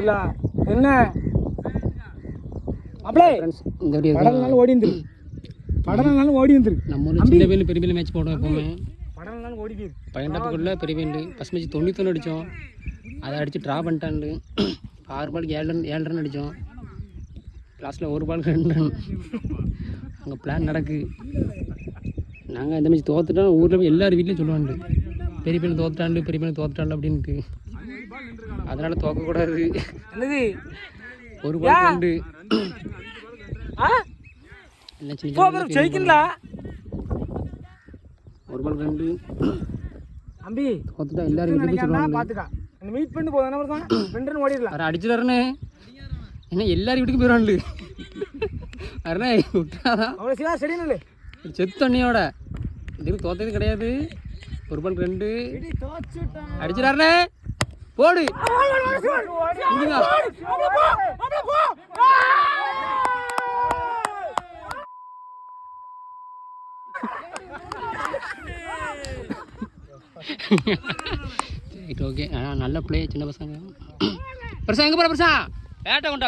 என்ன படம்னாலும் ஓடி வந்துரு, படம்னாலும் ஓடி வந்துரு. நம்ம சின்ன பேர் பெரிய பேர் மேட்ச் போடுவோம் எப்பவுமே. படம்னாலும் ஓடி போயிரு. பையன்டாப்புக்குள்ள பெரிய பேர் ஃபஸ்ட் மேட்ச் 91 அடித்தோம். அதை அடித்து ட்ரா பண்ணிட்டாண்டு 6 பாலுக்கு 7 ரன் அடித்தோம். லாஸ்ட்டில் 1 பாலுக்கு 2 ரன். அங்கே பிளான் நடக்கு. நாங்கள் இந்த மேட்ச் தோத்துட்டோம். ஊரில் போய் எல்லார் வீட்லையும் சொல்லுவாண்டு பெரிய பையன் தோத்துட்டாண்டு அப்படின்ட்டு. அதனால் தோக்கக்கூடாது. 1 பால் 2 ஜெயிக்கல. 1 பால் 2 அம்பி தோத்துட்டா எல்லாரும் வீட்லையும் சொல்லுவாங்க. பார்த்துக்கா மீட் பண்ணி போதும் தான் 2 ரன் ஓடிடலாம். வேறு அடிச்சுட்டாருன்னு என்ன எல்லாரும் வீட்டுக்கும் போயிடுவாண்டு. அரணே விட்டாதான் அவ்வளோ சிவா சரியில்லை செத்து அண்ணியோட இதுக்கு தோத்தது கிடையாது. 1 பால் 2 அடிச்சிடாருண்ணே. போடு ஓகே. நல்ல பிளே சின்ன பசங்க. பெருசா எங்கே போகிற பெருசா பேட்டை கொண்டா.